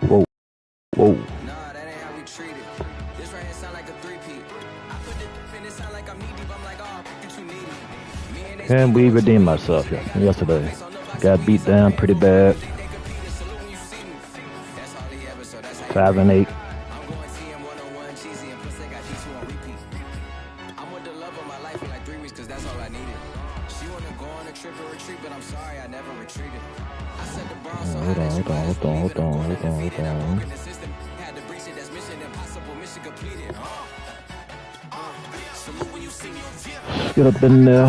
Whoa. Whoa. Can we redeem myself yesterday? Got beat down pretty bad. 5-8. Hold on. Get up in there.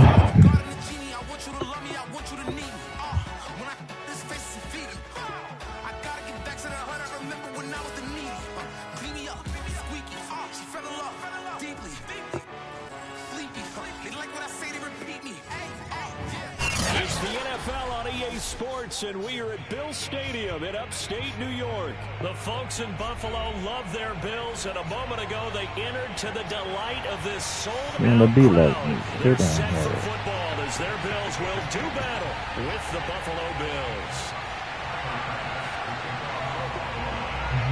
It's the NFL on EA Sports, and we are at Bill Stadium in upstate New York. The folks in Buffalo love their Bills, and a moment ago they entered to the delight of this sold-out crowd. They're set for football as their Bills will do battle with the Buffalo Bills.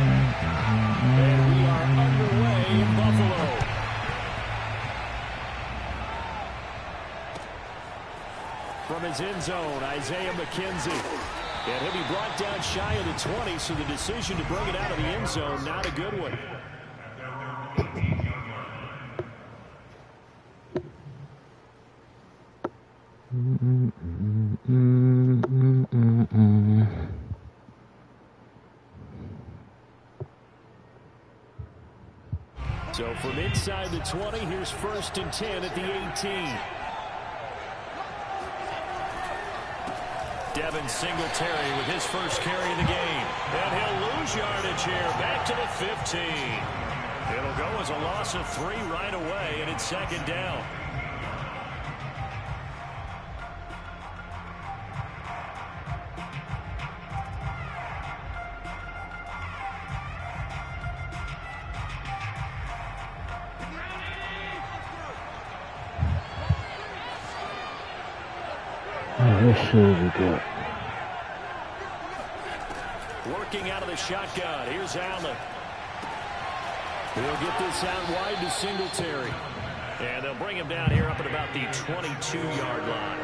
And we are underway in Buffalo. From his end zone, Isaiah McKenzie. And he'll be brought down shy of the 20, so the decision to bring it out of the end zone, not a good one. So from inside the 20, here's 1st and 10 at the 18. Devin Singletary with his first carry of the game. And he'll lose yardage here back to the 15. It'll go as a loss of 3 right away, and it's 2nd down. Let's see what we got. Working out of the shotgun. Here's Allen. He'll get this out wide to Singletary. And they'll bring him down here up at about the 22-yard line.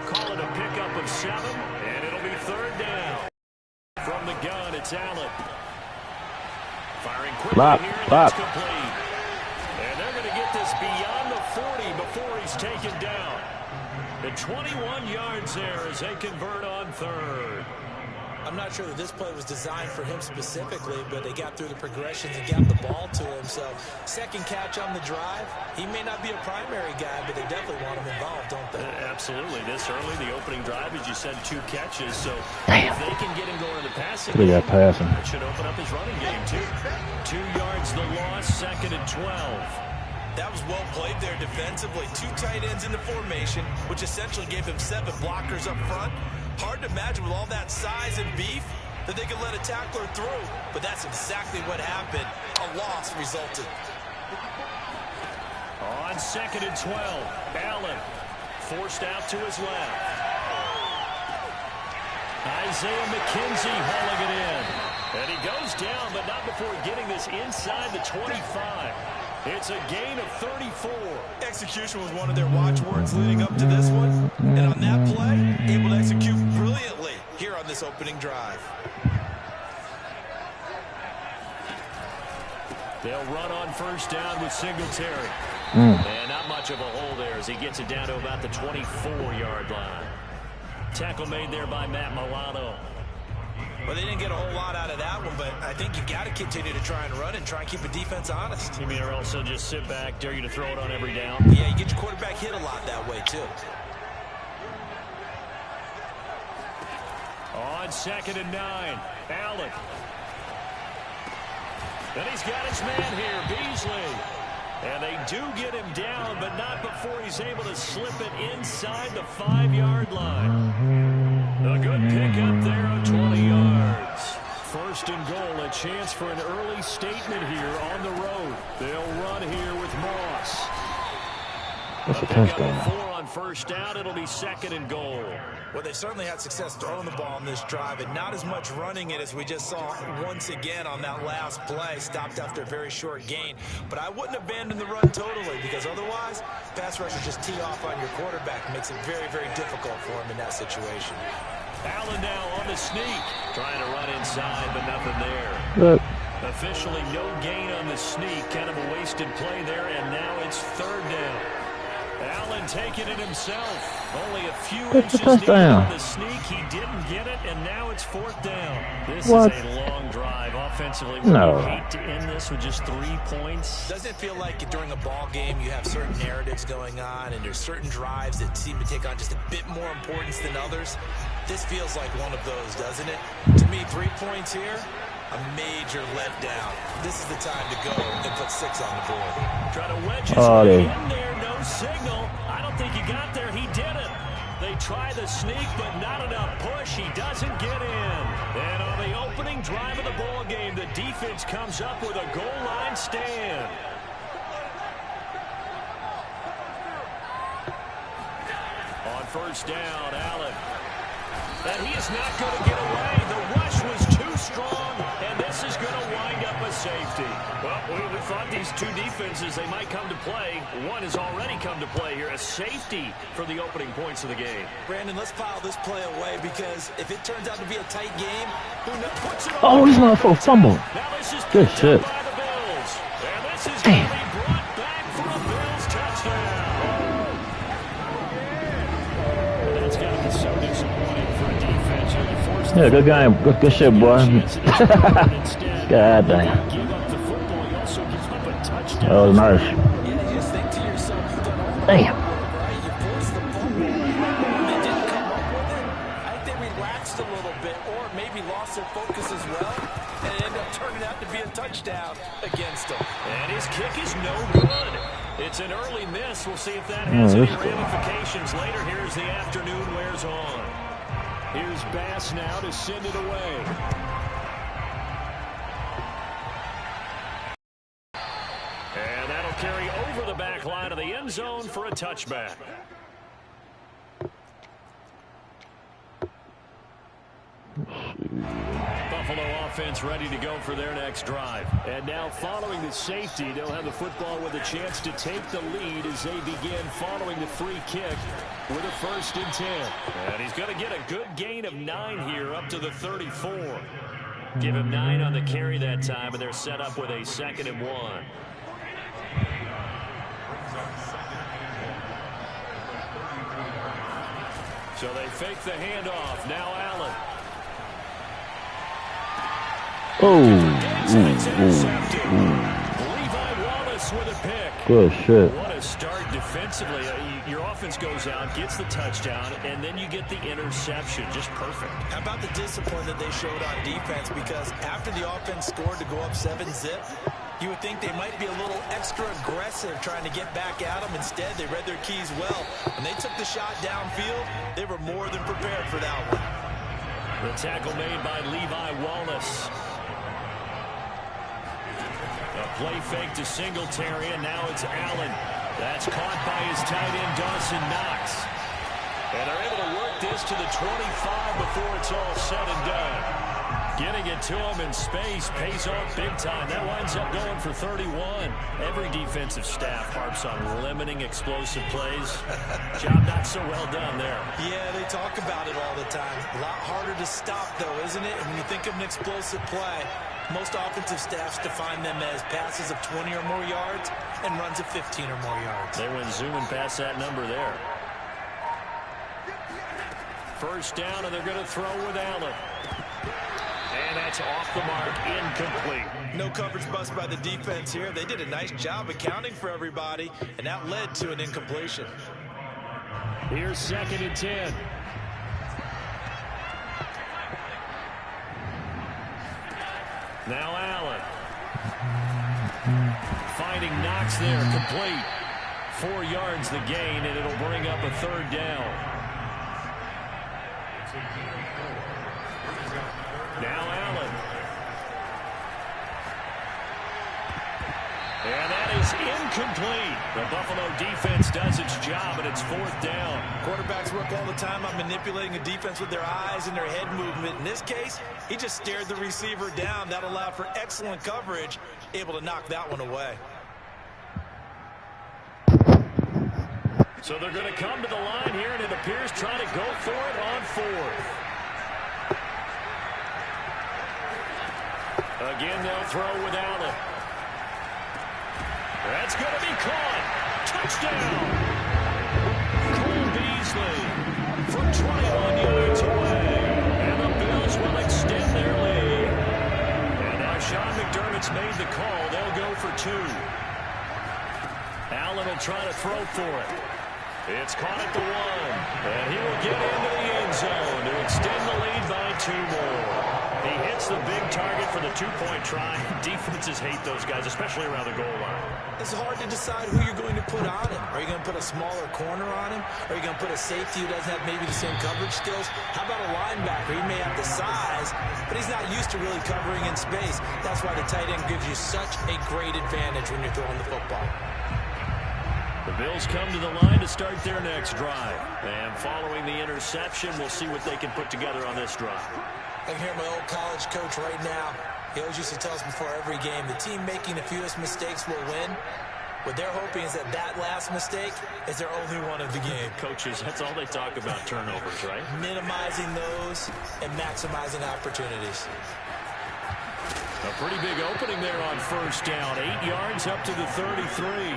Call it a pickup of 7, and it'll be 3rd down. From the gun, it's Allen. Firing quickly here, and that's complete. And they're going to get this beyond the 40 before he's taken down. The 21 yards there as they convert on 3rd. I'm not sure that this play was designed for him specifically, but they got through the progressions and got the ball to him. So, 2nd catch on the drive. He may not be a primary guy, but they definitely want him involved, don't they? Absolutely. This early, the opening drive, as you said, 2 catches. So, if they can get him going to the passing game, that should open up his running game, too. 2 yards the loss, 2nd and 12. That was well played there defensively. 2 tight ends in the formation, which essentially gave him 7 blockers up front. Hard to imagine with all that size and beef that they could let a tackler through. But that's exactly what happened. A loss resulted. On 2nd and 12, Allen forced out to his left. Isaiah McKenzie hauling it in. And he goes down, but not before getting this inside the 25. It's a gain of 34. Execution was one of their watchwords leading up to this one. And on that play, able to execute brilliantly here on this opening drive. They'll run on 1st down with Singletary. And not much of a hole there as he gets it down to about the 24-yard line. Tackle made there by Matt Milano. Well, they didn't get a whole lot out of that one, but I think you've got to continue to try and run and try and keep the defense honest. You mean or also just sit back, dare you to throw it on every down? Yeah, you get your quarterback hit a lot that way, too. On 2nd and 9, Allen. And he's got his man here, Beasley. And they do get him down, but not before he's able to slip it inside the 5-yard line. A good pickup there on 20 yards. 1st and goal, a chance for an early statement here on the road. They'll run here with Moss. That's a touchdown. 4 on on first down. It'll be 2nd and goal. Well, they've certainly had success throwing the ball on this drive, and not as much running it as we just saw once again on that last play. Stopped after a very short gain. But I wouldn't abandon the run totally, because otherwise, pass rushers just tee off on your quarterback. It makes it very, very difficult for him in that situation. Allen now on the sneak. Trying to run inside, but nothing there. Look. Officially no gain on the sneak. Kind of a wasted play there, and now it's 3rd down. Allen taking it himself. Only a few inches needed on the sneak. He didn't get it, and now it's 4th down. This is a long drive offensively. No. We hate to end this with just 3 points. Doesn't it feel like during a ball game you have certain narratives going on, and there's certain drives that seem to take on just a bit more importance than others? This feels like one of those, doesn't it? To me, 3 points here, a major letdown. This is the time to go and put 6 on the board. Try to wedge his way in there. No signal. I don't think he got there. He didn't. They try the sneak, but not enough push. He doesn't get in. And on the opening drive of the ball game, the defense comes up with a goal line stand. On first down, Allen. And he is not going to get away. The rush was too strong, and this is going to wind up a safety. Well, we thought these two defenses, they might come to play. One has already come to play here, a safety for the opening points of the game. Brandon, let's file this play away, because if it turns out to be a tight game, who knows? Oh, he's not for a fumble. Good shit. By the Bills. And this is going to be brought back for a Bills touchdown. That's got to be so disappointing for a defense. Yeah, good game. Good shit, boy. God damn. That was nice. Damn. A little bit, or maybe lost their focus as well, and it ended up turning out to be a touchdown against them. And his kick is no good. It's an early miss. We'll see if that has any ramifications later here as the afternoon wears on. Here's Bass now to send it away. And that'll carry over the back line of the end zone for a touchback. Buffalo offense ready to go for their next drive. And now following the safety, they'll have the football with a chance to take the lead as they begin following the free kick with a 1st and 10. And he's going to get a good gain of 9 here up to the 34. Give him 9 on the carry that time, and they're set up with a 2nd and 1. So they fake the handoff. Now Allen. Levi Wallace with a pick. Good shit. What a start defensively. Your offense goes out, gets the touchdown, and then you get the interception. Just perfect. How about the discipline that they showed on defense? Because after the offense scored to go up 7-zip, you would think they might be a little extra aggressive trying to get back at them. Instead, they read their keys well. When they took the shot downfield, they were more than prepared for that one. The tackle made by Levi Wallace. A play fake to Singletary, and now it's Allen. That's caught by his tight end, Dawson Knox. And they're able to work this to the 25 before it's all said and done. Getting it to him in space pays off big time. That winds up going for 31. Every defensive staff harps on limiting explosive plays. Job not so well done there. Yeah, they talk about it all the time. A lot harder to stop, though, isn't it? And when you think of an explosive play, most offensive staffs define them as passes of 20 or more yards and runs of 15 or more yards. They went zooming past that number there. 1st down, and they're going to throw with Allen. And that's off the mark, incomplete. No coverage bust by the defense here. They did a nice job accounting for everybody, and that led to an incompletion. Here's 2nd and 10. Now Allen. Finding Knox there, complete. 4 yards the gain, and it'll bring up a 3rd down. Now Allen. And that is is incomplete. The Buffalo defense does its job, and it's 4th down. Quarterbacks work all the time on manipulating a defense with their eyes and their head movement. In this case, he just stared the receiver down. That allowed for excellent coverage, able to knock that one away. So they're going to come to the line here, and it appears trying to go for it on 4th. Again, they'll throw with Allen. That's going to be caught. Touchdown. Cole Beasley from 21 yards away. And the Bills will extend their lead. And now Sean McDermott's made the call. They'll go for 2. Allen will try to throw for it. It's caught at the 1. And he will get into the end zone to extend the lead by 2 more. He hits the big target for the 2-point try. Defenses hate those guys, especially around the goal line. It's hard to decide who you're going to put on him. Are you going to put a smaller corner on him? Are you going to put a safety who doesn't have maybe the same coverage skills? How about a linebacker? He may have the size, but he's not used to really covering in space. That's why the tight end gives you such a great advantage when you're throwing the football. The Bills come to the line to start their next drive. And following the interception, we'll see what they can put together on this drive. I can hear my old college coach right now. He always used to tell us before every game, the team making the fewest mistakes will win. What they're hoping is that last mistake is their only one of the game. Coaches, that's all they talk about, turnovers, right? Minimizing those and maximizing opportunities. A pretty big opening there on 1st down. 8 yards up to the 33.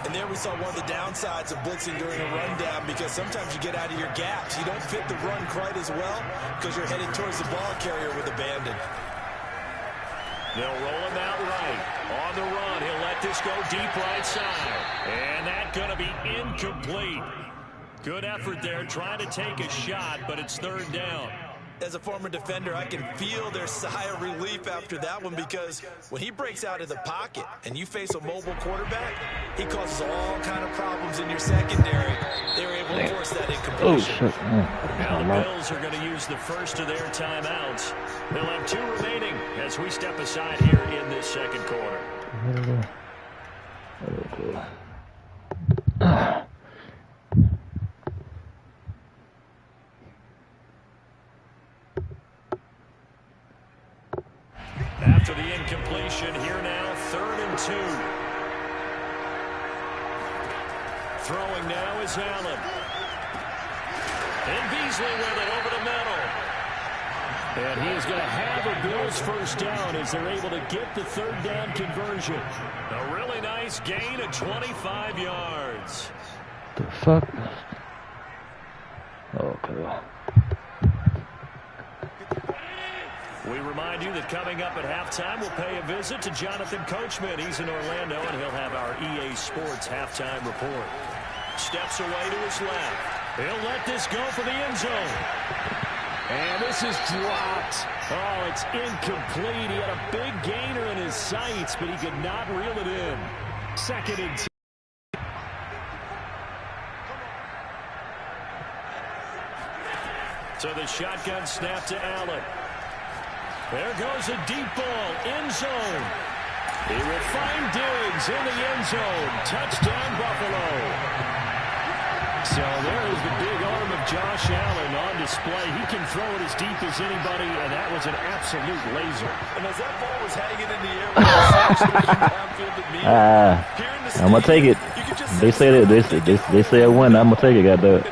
And there we saw one of the downsides of blitzing during a rundown, because sometimes you get out of your gaps. You don't fit the run quite as well because you're headed towards the ball carrier with abandon. They'll roll him out right. On the run, he'll let this go deep right side. And that's going to be incomplete. Good effort there, trying to take a shot, but it's 3rd down. As a former defender, I can feel their sigh of relief after that one, because when he breaks out of the pocket and you face a mobile quarterback, he causes all kind of problems in your secondary. They were able to force that incompletion. Now the Bills are going to use the first of their timeouts. They'll have 2 remaining as we step aside here in this 2nd quarter. After the incompletion, here now, 3rd and 2. Throwing now is Allen. And Beasley with it over the middle. And he is going to have a Bills 1st down as they're able to get the 3rd down conversion. A really nice gain of 25 yards. The fuck? Okay. We remind you that coming up at halftime, we'll pay a visit to Jonathan Coachman. He's in Orlando, and he'll have our EA Sports halftime report. Steps away to his left. He'll let this go for the end zone. And this is dropped. Oh, it's incomplete. He had a big gainer in his sights, but he could not reel it in. 2nd and 10. So the shotgun snap to Allen. There goes a deep ball, end zone. He will find Diggs in the end zone. Touchdown, Buffalo. So there is the big arm of Josh Allen on display. He can throw it as deep as anybody, and that was an absolute laser. And as that ball was hanging in the air, I'm going to take it. They say I win. I'm going to take it, goddamn.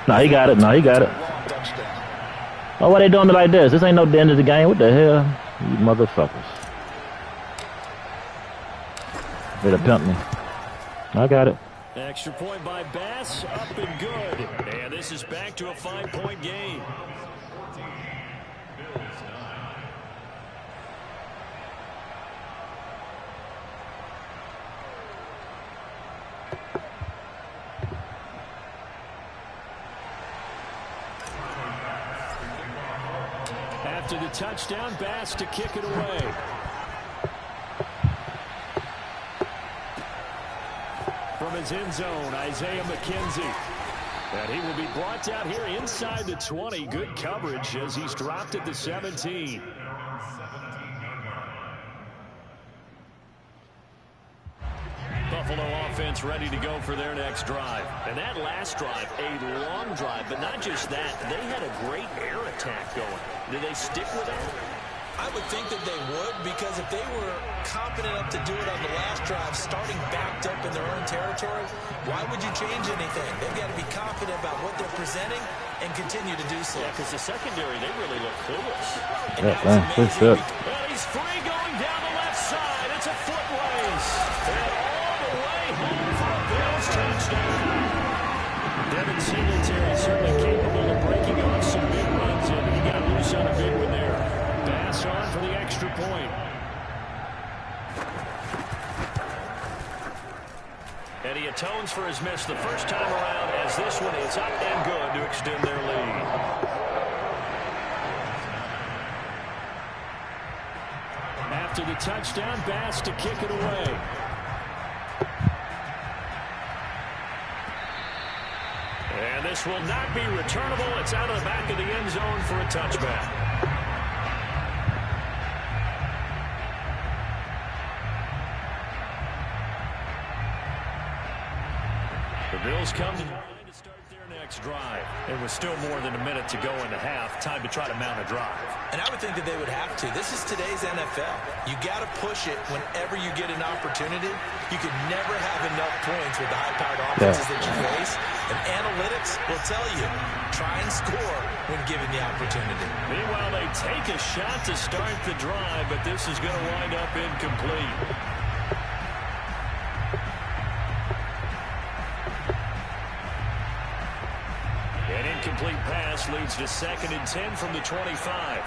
No, he got it. No, he got it. Oh, why they doing it like this? This ain't no the end of the game. What the hell? You motherfuckers. Better pimp me. I got it. Extra point by Bass, up and good. And this is back to a 5-point game. After the touchdown, Bass to kick it away. From his end zone, Isaiah McKenzie. And he will be brought down here inside the 20. Good coverage as he's dropped at the 17. offense ready to go for their next drive. And that last drive, a long drive, but not just that. They had a great air attack going. Do they stick with that? I would think that they would, because if they were confident enough to do it on the last drive, starting backed up in their own territory, why would you change anything? They've got to be confident about what they're presenting and continue to do so. Yeah, because the secondary, they really look clueless. And that was amazing. Well, he's free going down the left side. It's a foot race. And all the way home for a Bills touchdown. Devin Singletary certainly capable of breaking off some big runs, and he got loose on a big one there. Pass on for the extra point. And he atones for his miss the first time around, as this one is up and good to extend their lead. After the touchdown, Bass to kick it away. And this will not be returnable. It's out of the back of the end zone for a touchback. The Bills come to the line to start their next drive. It was still more than a minute to go in the half. Time to try to mount a drive. And I would think that they would have to. This is today's NFL. You got to push it whenever you get an opportunity. You can never have enough points with the high-powered offenses that you face. And analytics will tell you, try and score when given the opportunity. Meanwhile, they take a shot to start the drive, but this is going to wind up incomplete. An incomplete pass leads to 2nd and 10 from the 25.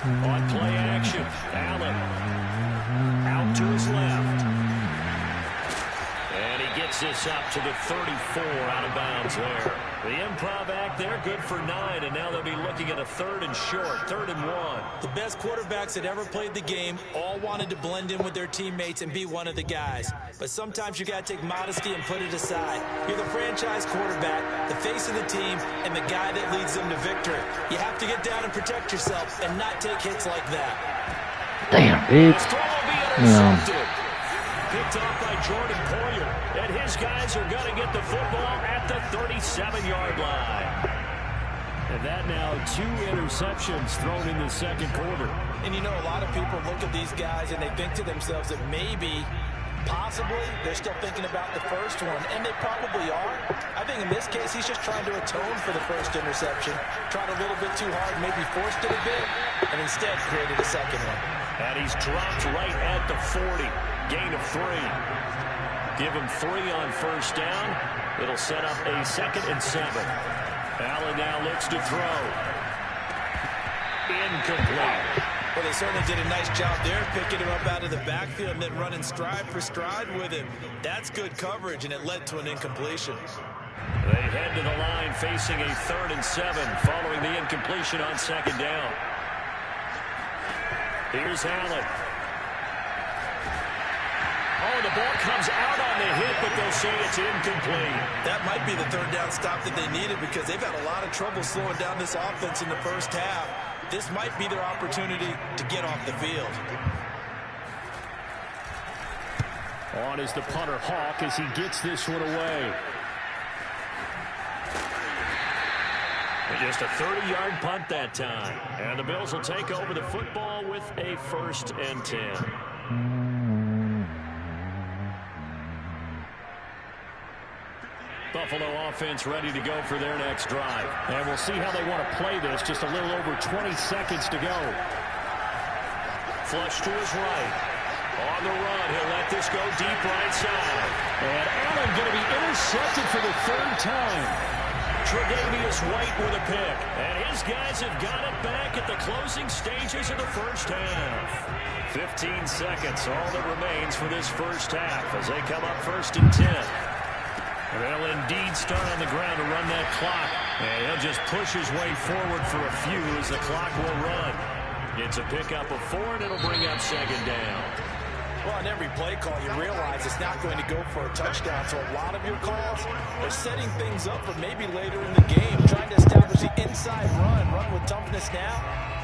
On play action, Allen out to his left. And he gets this up to the 34, out of bounds there. The improv act there, good for 9, and now they'll be looking at a 3rd and short, 3rd and 1. The best quarterbacks that ever played the game all wanted to blend in with their teammates and be one of the guys. But sometimes you got to take modesty and put it aside. You're the franchise quarterback, the face of the team, and the guy that leads them to victory. You have to get down and protect yourself and not take hits like that. Damn, dude. Picked off by Jordan Poyer, and his guys are going to get the football at the 37-yard line. And that now 2 interceptions thrown in the second quarter. And you know, a lot of people look at these guys and they think to themselves that maybe, possibly, they're still thinking about the first one, and they probably are. I think in this case, he's just trying to atone for the first interception, tried a little bit too hard, maybe forced it a bit, and instead created a second one. And he's dropped right at the 40. Gain of 3. Give him 3 on first down. It'll set up a 2nd and 7. Allen now looks to throw. Incomplete. Well, they certainly did a nice job there, picking him up out of the backfield and then running stride for stride with him. That's good coverage, and it led to an incompletion. They head to the line facing a 3rd and 7 following the incompletion on 2nd down. Here's Allen. Oh, the ball comes out on the hit, but they'll say it's incomplete. That might be the 3rd down stop that they needed, because they've had a lot of trouble slowing down this offense in the first half. This might be their opportunity to get off the field. On is the punter, Hawk, as he gets this one away. Just a 30-yard punt that time. And the Bills will take over the football with a 1st and 10. Buffalo offense ready to go for their next drive. And we'll see how they want to play this. Just a little over 20 seconds to go. Flush to his right. On the run, he'll let this go deep right side. And Allen going to be intercepted for the 3rd time. Tre'Davious White with a pick. And his guys have got it back at the closing stages of the first half. 15 seconds, all that remains for this first half as they come up 1st and 10. They'll indeed start on the ground to run that clock. And he'll just push his way forward for a few as the clock will run. It's a pickup of 4, and it'll bring up 2nd down. Well, on every play call, you realize it's not going to go for a touchdown. So a lot of your calls are setting things up for maybe later in the game, trying to establish the inside run with toughness now.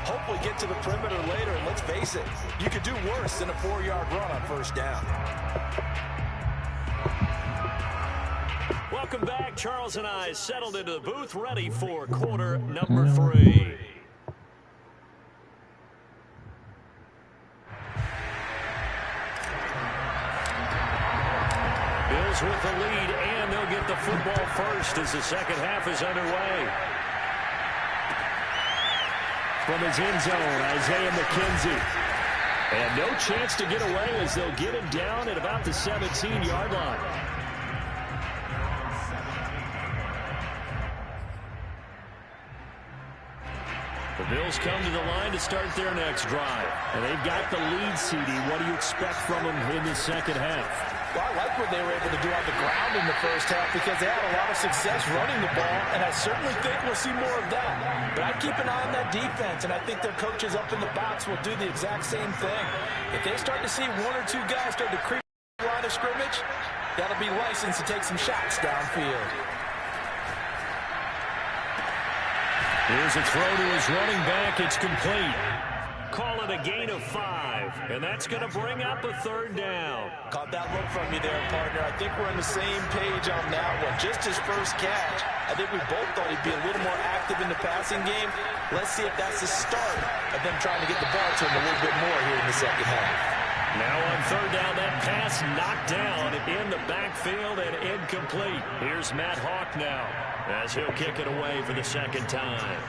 Hopefully get to the perimeter later, and let's face it, you could do worse than a 4-yard run on first down. Welcome back. Charles and I settled into the booth, ready for quarter number 3. Bills with the lead, and they'll get the football first as the second half is underway. From his end zone, Isaiah McKenzie. And no chance to get away as they'll get him down at about the 17-yard line. The Bills come to the line to start their next drive. And they've got the lead, CD. What do you expect from them in the second half? Well, I like what they were able to do on the ground in the first half because they had a lot of success running the ball, and I certainly think we'll see more of that. But I'd keep an eye on that defense, and I think their coaches up in the box will do the exact same thing. If they start to see 1 or 2 guys start to creep the line of scrimmage, that'll be licensed to take some shots downfield. Here's a throw to his running back. It's complete. Call it a gain of 5, and that's going to bring up a 3rd down. Caught that look from you there, partner. I think we're on the same page on that one. Just his first catch. I think we both thought he'd be a little more active in the passing game. Let's see if that's the start of them trying to get the ball to him a little bit more here in the second half. Now on 3rd down, that pass knocked down in the backfield and incomplete. Here's Matt Hawk now as he'll kick it away for the 2nd time.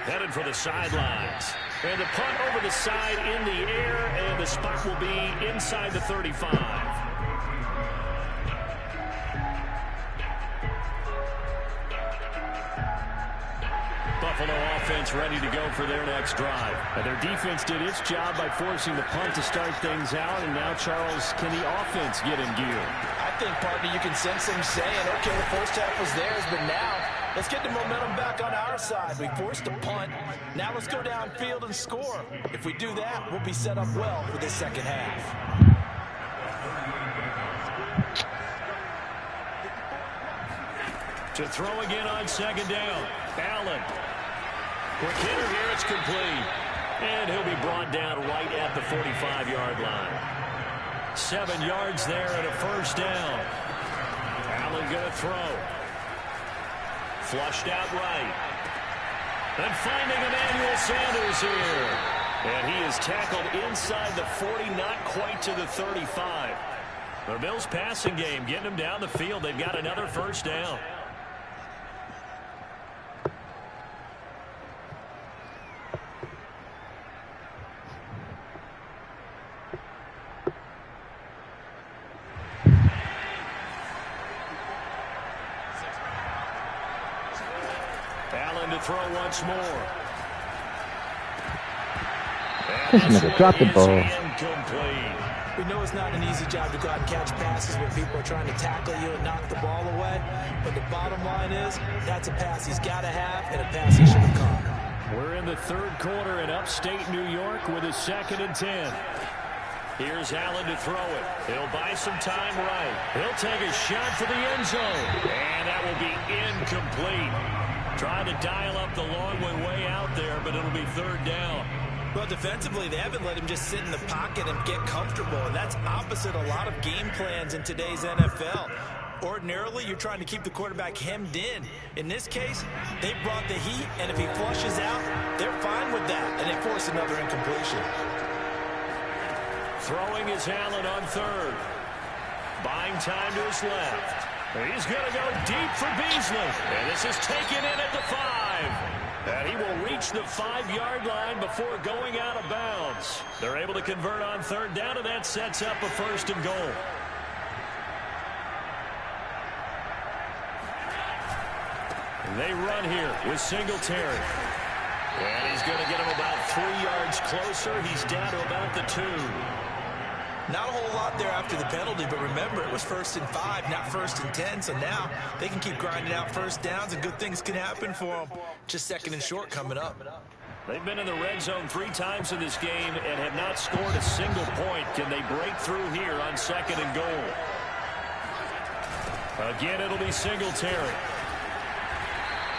Headed for the sidelines. And the punt over the side in the air, and the spot will be inside the 35. Buffalo offense ready to go for their next drive. And their defense did its job by forcing the punt to start things out, and now, Charles, can the offense get in gear? I think, partner, you can sense them saying, okay, the first half was theirs, but now let's get the momentum back on our side. We forced a punt. Now let's go downfield and score. If we do that, we'll be set up well for this second half. To throw again on 2nd down. Allen. Quick hitter here. It's complete. And he'll be brought down right at the 45-yard line. 7 yards there and a 1st down. Allen going to throw. Flushed out right. And finding Emmanuel Sanders here. And he is tackled inside the 40, not quite to the 35. The Bills passing game, getting them down the field. They've got another 1st down. Allen to throw once more. This nigga dropped the ball. Incomplete. We know it's not an easy job to go out and catch passes when people are trying to tackle you and knock the ball away. But the bottom line is, that's a pass he's got to have and a pass he should have caught. We're in the 3rd quarter in upstate New York with a 2nd and 10. Here's Allen to throw it. He'll buy some time right. He'll take a shot for the end zone. And that will be incomplete. Trying to dial up the long one way out there, but it'll be 3rd down. Well, defensively, they haven't let him just sit in the pocket and get comfortable, and that's opposite a lot of game plans in today's NFL. Ordinarily, you're trying to keep the quarterback hemmed in. In this case, they brought the heat, and if he flushes out, they're fine with that, and they force another incompletion. Throwing is Allen on 3rd. Buying time to his left. He's going to go deep for Beasley, and this is taken in at the 5. And he will reach the 5-yard line before going out of bounds. They're able to convert on 3rd down, and that sets up a 1st and goal. They run here with Singletary. And he's going to get him about 3 yards closer. He's down to about the 2. Not a whole lot there after the penalty, but remember, it was 1st and 5, not 1st and 10, so now they can keep grinding out 1st downs, and good things can happen for them. Just 2nd and short coming up. They've been in the red zone 3 times in this game and have not scored a single point. Can they break through here on 2nd and goal? Again, it'll be Singletary.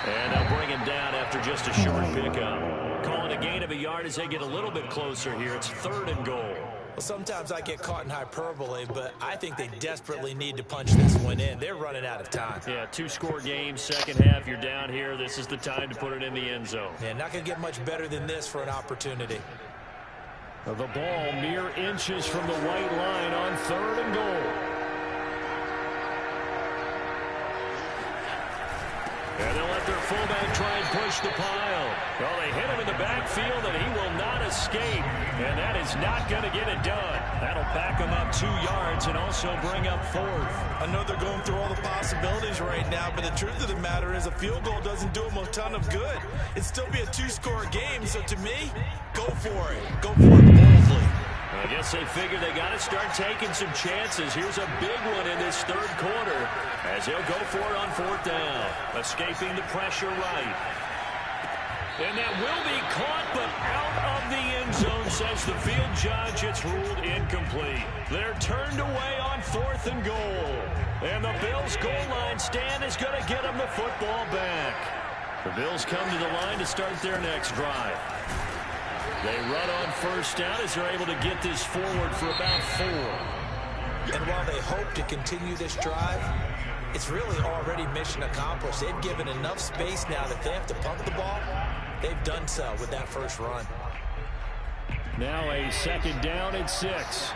And they'll bring him down after just a short pickup. Calling a gain of a yard as they get a little bit closer here. It's 3rd and goal. Well, sometimes I get caught in hyperbole, but I think they desperately need to punch this one in. They're running out of time. Yeah, two-score game, second half, you're down here. This is the time to put it in the end zone. Yeah, not going to get much better than this for an opportunity. The ball mere inches from the white line on 3rd and goal. And they'll let their fullback try and push the pile. Well, they hit him in the backfield, and he will not escape. And that is not going to get it done. That'll back him up 2 yards and also bring up 4th. I know they're going through all the possibilities right now, but the truth of the matter is a field goal doesn't do them a ton of good. It'd still be a 2-score game, so to me, go for it. Go for it boldly. I guess they figured they got to start taking some chances. Here's a big one in this 3rd quarter as he'll go for it on 4th down. Escaping the pressure right. And that will be caught, but out of the end zone, says the field judge. It's ruled incomplete. They're turned away on 4th and goal. And the Bills' goal line stand is going to get them the football back. The Bills come to the line to start their next drive. They run on 1st down as they're able to get this forward for about 4. And while they hope to continue this drive, it's really already mission accomplished. They've given enough space now that they have to pump the ball. They've done so with that first run. Now a 2nd down and 6.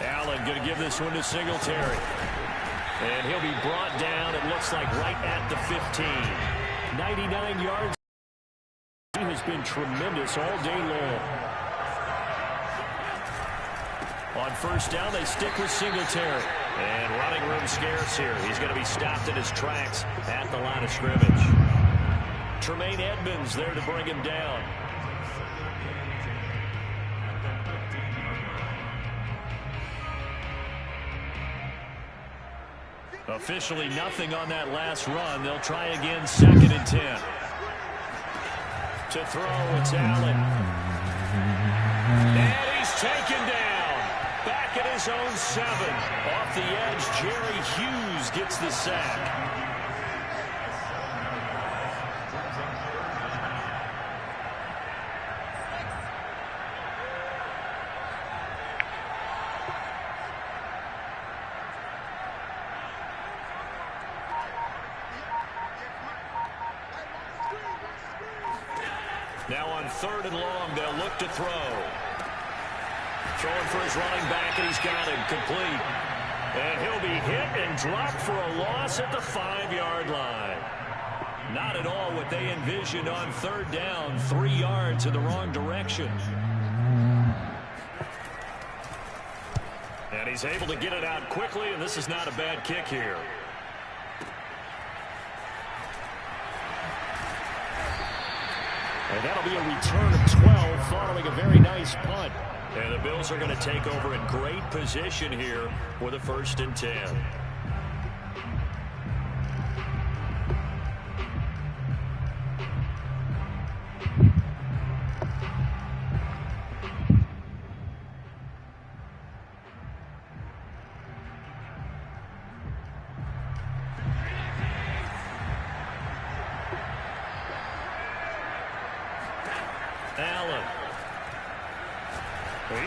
Allen going to give this one to Singletary. And he'll be brought down, it looks like, right at the 15. 99 yards. He has been tremendous all day long. On 1st down, they stick with Singletary. And running room scarce here. He's going to be stopped in his tracks at the line of scrimmage. Tremaine Edmonds there to bring him down. Officially nothing on that last run. They'll try again, 2nd and 10. To throw, it's Allen. And he's taken down. Back at his own 7. Off the edge, Jerry Hughes gets the sack. Now on 3rd and long, they'll look to throw. Throwing for his running back, and he's got him complete. And he'll be hit and dropped for a loss at the 5-yard line. Not at all what they envisioned on 3rd down. 3 yards in the wrong direction. And he's able to get it out quickly, and this is not a bad kick here. And that'll be a return of 12 following a very nice punt. And the Bills are going to take over in great position here with a 1st and 10. Allen.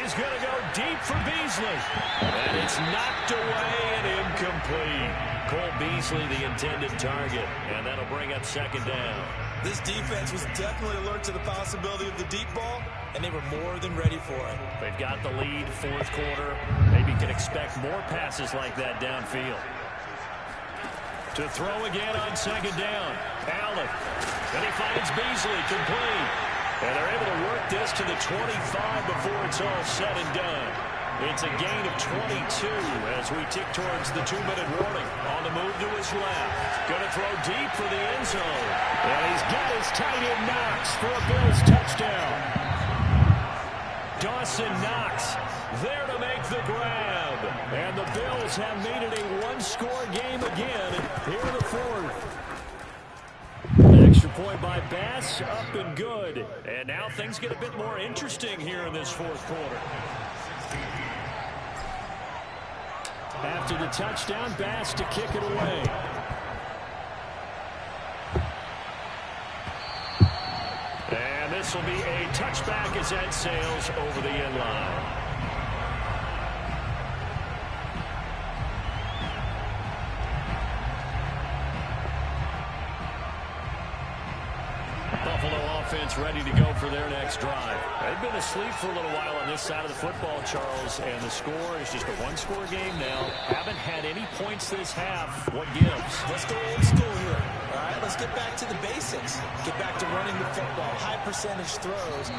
He's going to go deep for Beasley. And it's knocked away and incomplete. Cole Beasley, the intended target. And that'll bring up 2nd down. This defense was definitely alert to the possibility of the deep ball, and they were more than ready for it. They've got the lead, 4th quarter. Maybe can expect more passes like that downfield. To throw again on 2nd down. Allen. And he finds Beasley complete. And they're able to work this to the 25 before it's all said and done. It's a gain of 22 as we tick towards the 2-minute warning. On the move to his left. Going to throw deep for the end zone. And he's got his tight end Knox for a Bills touchdown. Dawson Knox there to make the grab. And the Bills have made it a 1-score game again here in the 4th. Extra point by Bass, up and good. And now things get a bit more interesting here in this 4th quarter. After the touchdown, Bass to kick it away. And this will be a touchback as that sails over the end line. Buffalo offense ready to go for their next drive. They've been asleep for a little while on this side of the football, Charles, and the score is just a one-score game now. Haven't had any points this half. What gives? Let's go old school here. All right, let's get back to the basics. Get back to running the football, high percentage throws.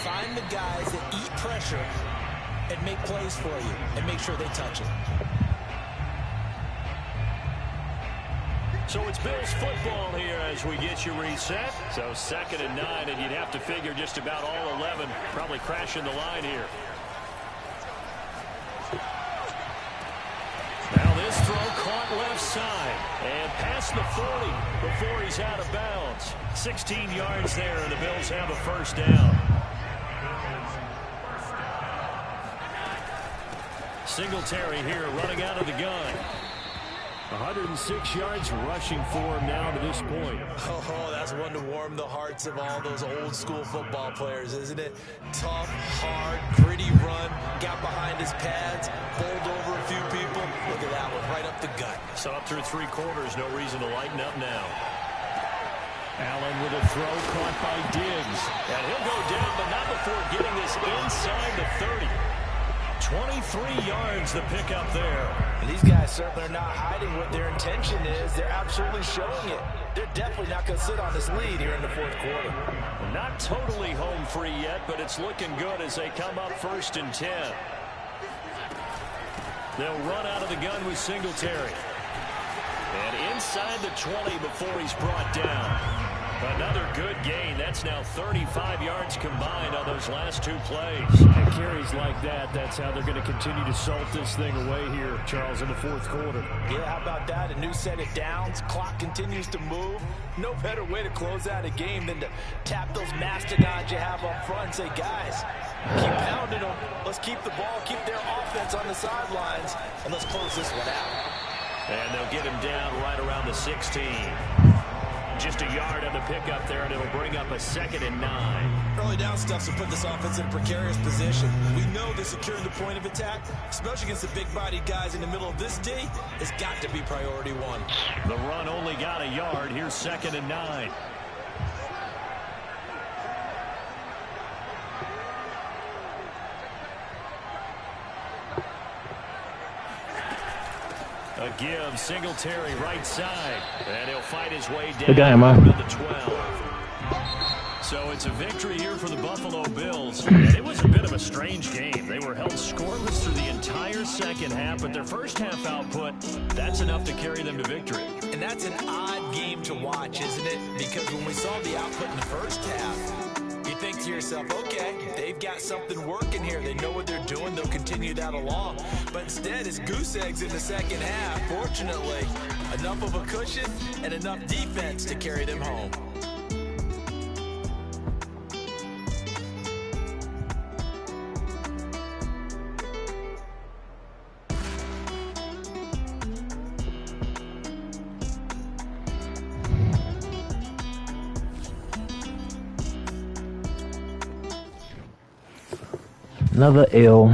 Find the guys that eat pressure and make plays for you and make sure they touch it. So it's Bills football here as we get you reset. So 2nd and 9, and you'd have to figure just about all 11 probably crashing the line here. Now this throw caught left side and past the 40 before he's out of bounds. 16 yards there, and the Bills have a first down. Singletary here running out of the gun. 106 yards rushing for him now to this point. Oh, that's one to warm the hearts of all those old school football players, isn't it? Tough, hard, gritty run, got behind his pads, bowled over a few people. Look at that one, right up the gut. So up through 3 quarters, no reason to lighten up now. Allen with a throw caught by Diggs. And he'll go down, but not before getting this inside the 30. 23 yards the pickup there. And these guys certainly are not hiding what their intention is. They're absolutely showing it. They're definitely not going to sit on this lead here in the 4th quarter. Not totally home free yet, but it's looking good as they come up 1st and 10. They'll run out of the gun with Singletary. And inside the 20 before he's brought down. Another good gain. That's now 35 yards combined on those last 2 plays. And carries like that, that's how they're going to continue to salt this thing away here, Charles, in the 4th quarter. Yeah, how about that? A new set of downs. Clock continues to move. No better way to close out a game than to tap those mastodons you have up front and say, guys, keep pounding them. Let's keep the ball, keep their offense on the sidelines, and let's close this one out. And they'll get him down right around the 16. Just a yard on the pickup there, and it'll bring up a 2nd and 9. Early down stuff will put this offense in a precarious position. We know that securing the point of attack, especially against the big-bodied guys in the middle of this D, has got to be priority 1. The run only got a yard. Here's 2nd and 9. A give, Singletary right side, and he'll fight his way down around the 12. So it's a victory here for the Buffalo Bills. And it was a bit of a strange game. They were held scoreless through the entire second half, but their first half output, that's enough to carry them to victory. And that's an odd game to watch, isn't it? Because when we saw the output in the first half, you think to yourself, okay, they've got something working here. They know what they're doing. They'll continue that along. But instead, it's goose eggs in the second half. Fortunately, enough of a cushion and enough defense to carry them home. Another L.